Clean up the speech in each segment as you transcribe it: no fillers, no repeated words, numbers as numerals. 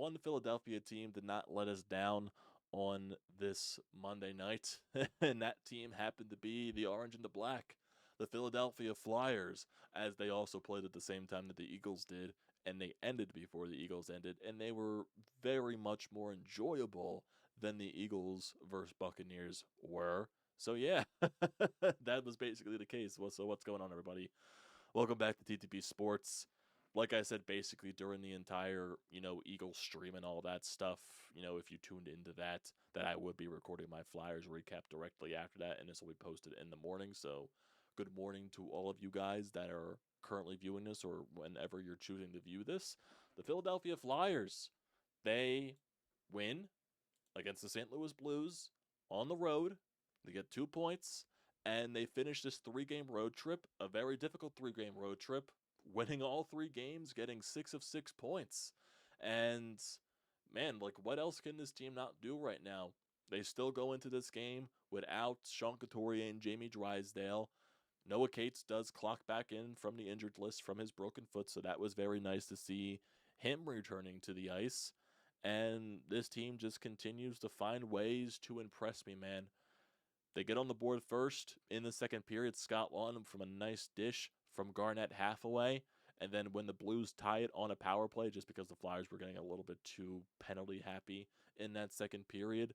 one Philadelphia team did not let us down on this Monday night, and that team happened to be the orange and the black, the Philadelphia Flyers, as they also played at the same time that the Eagles did, and they ended before the Eagles ended, and they were very much more enjoyable than the Eagles versus Buccaneers were. So yeah, that was basically the case. So what's going on, everybody? Welcome back to TTP Sports. Like I said, basically during the entire, Eagles stream and all that stuff, if you tuned into that, I would be recording my Flyers recap directly after that, and this will be posted in the morning. So good morning to all of you guys that are currently viewing this or whenever you're choosing to view this. The Philadelphia Flyers, they win against the St. Louis Blues on the road. They get 2 points, and they finish this 3-game road trip, a very difficult 3-game road trip, winning all 3 games, getting 6 of 6 points. And man, like, what else can this team not do right now? They still go into this game without Sean Couturier and Jamie Drysdale. Noah Cates does clock back in from the injured list from his broken foot, so that was very nice to see him returning to the ice. And this team just continues to find ways to impress me, man. They get on the board first in the second period. Scott Laughton from a nice dish from Garnett Hathaway. And then when the Blues tie it on a power play, just because the Flyers were getting a little bit too penalty happy in that second period,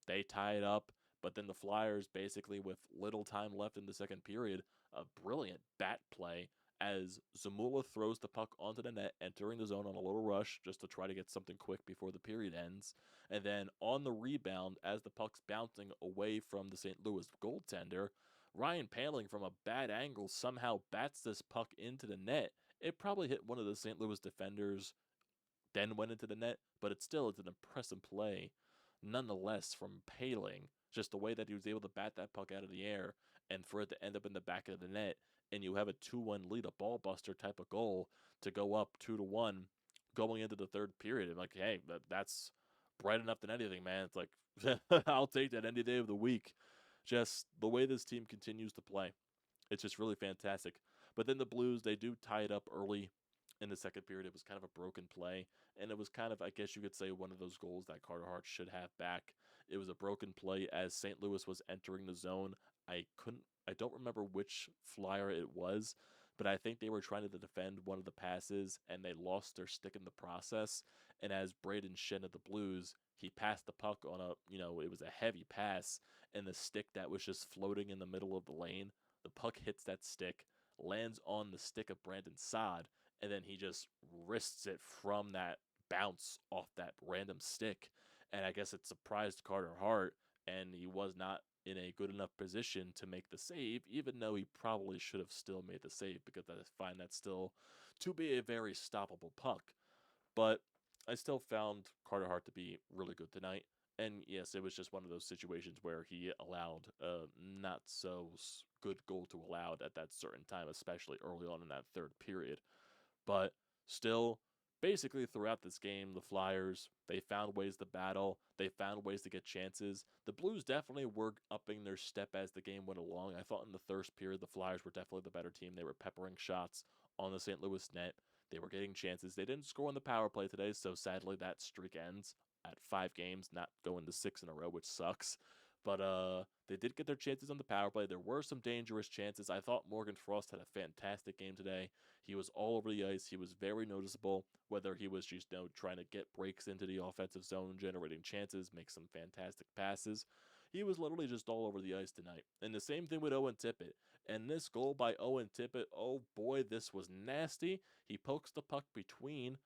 they tie it up. But then the Flyers, basically with little time left in the second period, a brilliant bat play as Zamula throws the puck onto the net, entering the zone on a little rush just to try to get something quick before the period ends. And then on the rebound, as the puck's bouncing away from the St. Louis goaltender, Ryan Paling from a bad angle somehow bats this puck into the net. It probably hit one of the St. Louis defenders, then went into the net, but it's an impressive play nonetheless from Paling. Just the way that he was able to bat that puck out of the air and for it to end up in the back of the net, and you have a 2-1 lead, a ball buster type of goal to go up 2-1 going into the third period. I'm like, hey, that's bright enough than anything, man. It's like, I'll take that any day of the week. Just the way this team continues to play. It's just really fantastic. But then the Blues, they do tie it up early in the second period. It was kind of a broken play, and it was kind of, I guess you could say, one of those goals that Carter Hart should have back. It was a broken play as St. Louis was entering the zone. I don't remember which Flyer it was, but I think they were trying to defend one of the passes, and they lost their stick in the process. And as Braden Shen of the Blues, he passed the puck on it was a heavy pass, and the stick that was just floating in the middle of the lane, the puck hits that stick, lands on the stick of Brandon Saad, and then he just wrists it from that bounce off that random stick. And I guess it surprised Carter Hart, and he was not in a good enough position to make the save, even though he probably should have still made the save because I find that still to be a very stoppable puck. But I still found Carter Hart to be really good tonight. And yes, it was just one of those situations where he allowed a not so good goal to allow at that certain time, especially early on in that third period. But still, basically throughout this game, the Flyers, they found ways to battle. They found ways to get chances. The Blues definitely were upping their step as the game went along. I thought in the first period, the Flyers were definitely the better team. They were peppering shots on the St. Louis net. They were getting chances. They didn't score on the power play today, so sadly that streak ends at 5 games, not going to 6 in a row, which sucks. But they did get their chances on the power play. There were some dangerous chances. I thought Morgan Frost had a fantastic game today. He was all over the ice. He was very noticeable, whether he was just trying to get breaks into the offensive zone, generating chances, make some fantastic passes. He was literally just all over the ice tonight. And the same thing with Owen Tippett. And this goal by Owen Tippett, oh boy, this was nasty. He pokes the puck between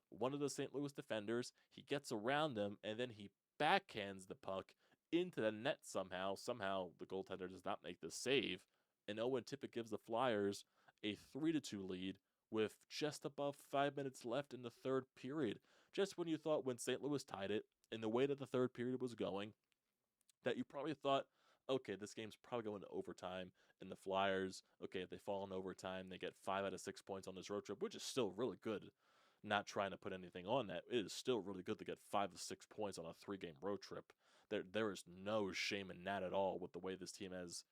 one of the St. Louis defenders. He gets around him, and then he backhands the puck into the net somehow. Somehow the goaltender does not make the save, and Owen Tippett gives the Flyers a 3-2 lead with just above 5 minutes left in the third period. Just when you thought when St. Louis tied it, in the way that the third period was going, that you probably thought, okay, this game's probably going to overtime, and the Flyers, okay, if they fall in overtime, they get 5 out of 6 points on this road trip, which is still really good. Not trying to put anything on that. It is still really good to get 5 of 6 points on a 3-game road trip. There is no shame in that at all with the way this team has,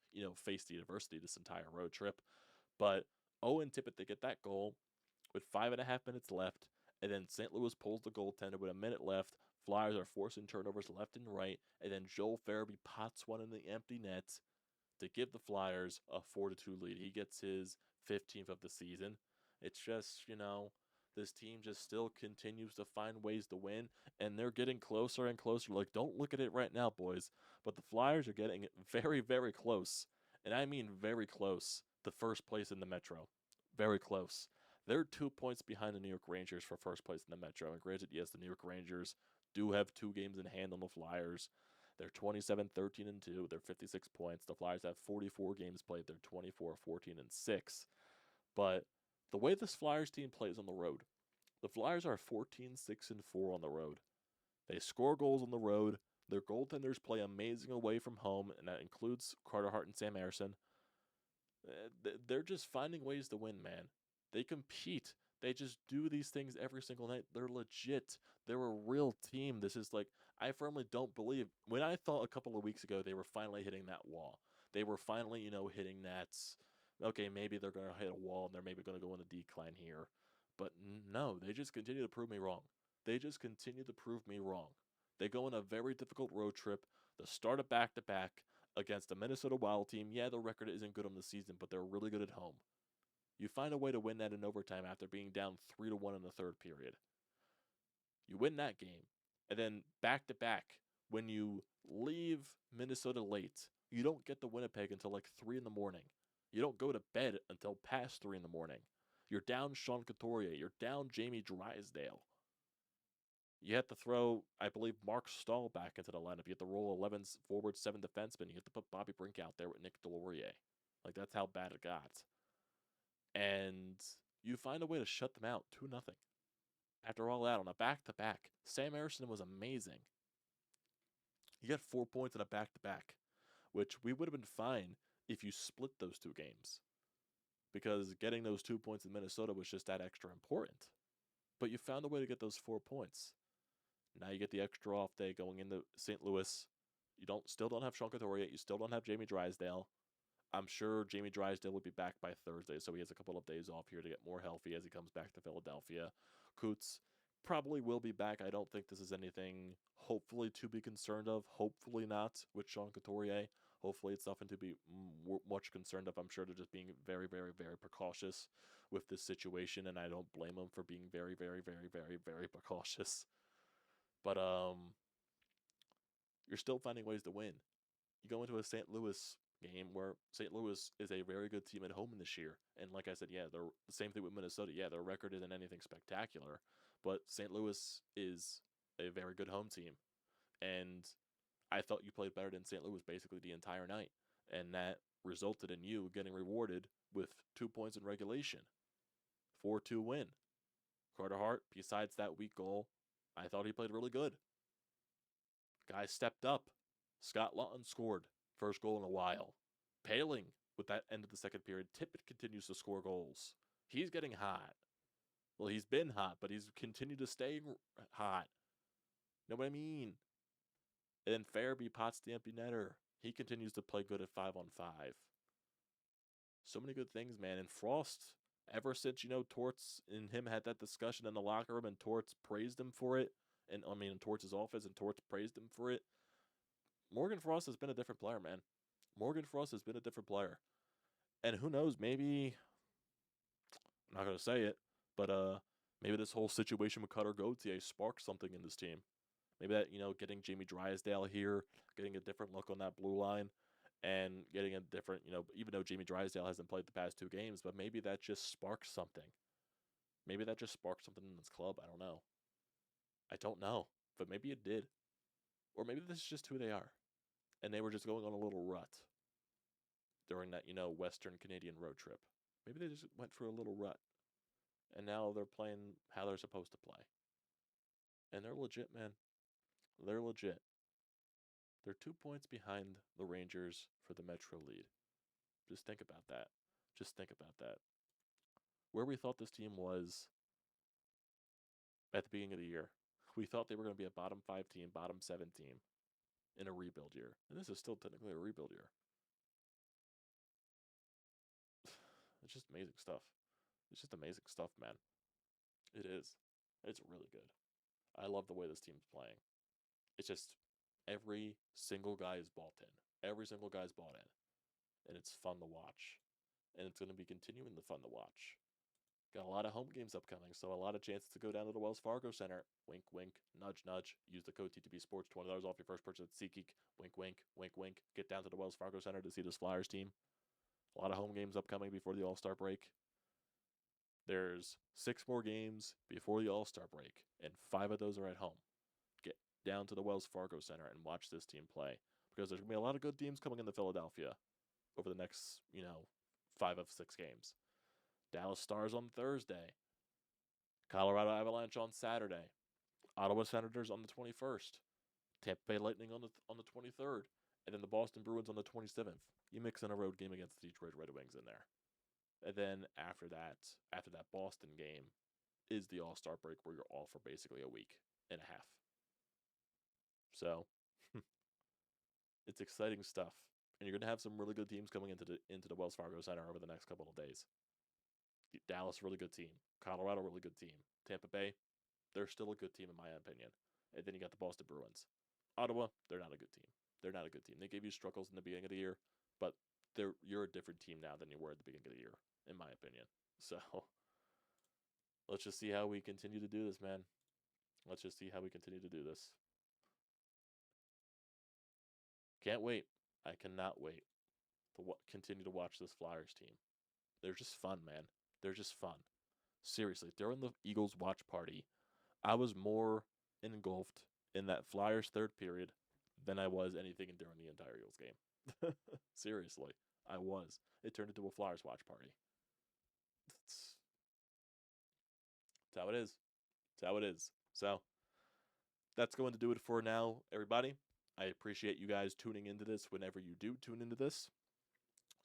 faced the adversity this entire road trip. But Owen Tippett, they get that goal with 5.5 minutes left, and then St. Louis pulls the goaltender with a minute left. Flyers are forcing turnovers left and right, and then Joel Farabee pots one in the empty net to give the Flyers a 4-2 lead. He gets his 15th of the season. It's just, this team just still continues to find ways to win, and they're getting closer and closer. Like, don't look at it right now, boys, but the Flyers are getting very, very close, and I mean very close, to first place in the Metro. Very close. They're 2 points behind the New York Rangers for first place in the Metro. And granted, yes, the New York Rangers do have 2 games in hand on the Flyers. They're 27-13-2. They're 56 points. The Flyers have 44 games played. They're 24-14-6. But the way this Flyers team plays on the road, the Flyers are 14-6-4 on the road. They score goals on the road. Their goaltenders play amazing away from home, and that includes Carter Hart and Sam Ersson. They're just finding ways to win, man. They compete. They just do these things every single night. They're legit. They're a real team. This is like, I firmly don't believe. When I thought a couple of weeks ago they were finally hitting that wall, they were finally, hitting that, okay, maybe they're going to hit a wall and they're maybe going to go in a decline here. But no, they just continue to prove me wrong. They just continue to prove me wrong. They go on a very difficult road trip, the start of back-to-back against a Minnesota Wild team. Yeah, the record isn't good on the season, but they're really good at home. You find a way to win that in overtime after being down 3-1 in the third period. You win that game. And then back-to-back, when you leave Minnesota late, you don't get to Winnipeg until like 3 in the morning. You don't go to bed until past 3 in the morning. You're down Sean Couturier. You're down Jamie Drysdale. You have to throw, I believe, Mark Stahl back into the lineup. You have to roll 11 forwards, 7 defensemen. You have to put Bobby Brink out there with Nick Delorier. Like, that's how bad it got. And you find a way to shut them out 2-0. After all that, on a back-to-back, Sam Ersson was amazing. You got 4 points in a back-to-back, which we would have been fine if you split those 2 games, because getting those 2 points in Minnesota was just that extra important. But you found a way to get those 4 points. Now you get the extra off day going into St. Louis. You still don't have Sean Couturier yet. You still don't have Jamie Drysdale. I'm sure Jamie Drysdale will be back by Thursday, so he has a couple of days off here to get more healthy as he comes back to Philadelphia. Coots probably will be back. I don't think this is anything, hopefully, to be concerned of. Hopefully not with Sean Couturier. Hopefully it's nothing to be much concerned of. I'm sure they're just being very, very, very precautious with this situation, and I don't blame them for being very, very, very, very, very precautious. But you're still finding ways to win. You go into a St. Louis game where St. Louis is a very good team at home this year. And like I said, yeah, they're the same thing with Minnesota. Yeah, their record isn't anything spectacular, but St. Louis is a very good home team. And I thought you played better than St. Louis basically the entire night. And that resulted in you getting rewarded with 2 points in regulation. 4-2 win. Carter Hart, besides that weak goal, I thought he played really good. Guys stepped up. Scott Lawton scored. First goal in a while. Paling with that end of the second period. Tippett continues to score goals. He's getting hot. Well, he's been hot, but he's continued to stay hot. Know what I mean? And then Farabee pots the empty netter. He continues to play good at 5-on-5. So many good things, man. And Frost, ever since, Torts and him had that discussion in the locker room and Torts praised him for it, and in Torts' office, and Torts praised him for it, Morgan Frost has been a different player, man. Morgan Frost has been a different player. And who knows, maybe, I'm not going to say it, but maybe this whole situation with Cutter Gauthier sparked something in this team. Maybe that, getting Jamie Drysdale here, getting a different look on that blue line, and getting a different, even though Jamie Drysdale hasn't played the past 2 games, but maybe that just sparked something. Maybe that just sparked something in this club. I don't know. I don't know, but maybe it did. Or maybe this is just who they are. And they were just going on a little rut during that, Western Canadian road trip. Maybe they just went through a little rut. And now they're playing how they're supposed to play. And they're legit, man. They're legit. They're 2 points behind the Rangers for the Metro lead. Just think about that. Just think about that. Where we thought this team was at the beginning of the year, we thought they were going to be a bottom 5 team, bottom 7 team in a rebuild year. And this is still technically a rebuild year. It's just amazing stuff. It's just amazing stuff, man. It is. It's really good. I love the way this team's playing. It's just every single guy is bought in. Every single guy's bought in. And it's fun to watch. And it's going to be continuing the fun to watch. Got a lot of home games upcoming, so a lot of chances to go down to the Wells Fargo Center. Wink, wink, nudge, nudge. Use the code TTPSPORTS, $20 off your first purchase at SeatGeek. Wink, wink, wink, wink. Get down to the Wells Fargo Center to see this Flyers team. A lot of home games upcoming before the All-Star break. There's 6 more games before the All-Star break, and 5 of those are at home. Get down to the Wells Fargo Center and watch this team play, because there's going to be a lot of good teams coming into Philadelphia over the next, 5 of 6 games. Dallas Stars on Thursday. Colorado Avalanche on Saturday. Ottawa Senators on the 21st. Tampa Bay Lightning on the 23rd. And then the Boston Bruins on the 27th. You mix in a road game against the Detroit Red Wings in there. And then after that Boston game is the All-Star break, where you're off for basically a week and a half. So it's exciting stuff. And you're going to have some really good teams coming into the Wells Fargo Center over the next couple of days. Dallas, really good team. Colorado, really good team. Tampa Bay, they're still a good team in my opinion. And then you got the Boston Bruins. Ottawa, they're not a good team. They're not a good team. They gave you struggles in the beginning of the year, but you're a different team now than you were at the beginning of the year, in my opinion. So let's just see how we continue to do this, man. Let's just see how we continue to do this. Can't wait. I cannot wait to continue to watch this Flyers team. They're just fun, man. They're just fun. Seriously, during the Eagles watch party, I was more engulfed in that Flyers third period than I was anything during the entire Eagles game. Seriously, I was. It turned into a Flyers watch party. It's how it is. It's how it is. So that's going to do it for now, everybody. I appreciate you guys tuning into this whenever you do tune into this.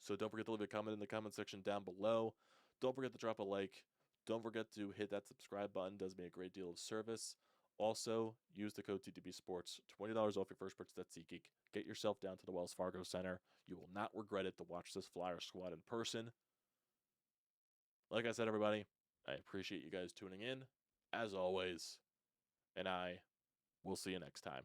So don't forget to leave a comment in the comment section down below. Don't forget to drop a like. Don't forget to hit that subscribe button. It does me a great deal of service. Also, use the code TTPSports, $20 off your first purchase at SeatGeek. Get yourself down to the Wells Fargo Center. You will not regret it to watch this Flyer squad in person. Like I said, everybody, I appreciate you guys tuning in, as always, and I will see you next time.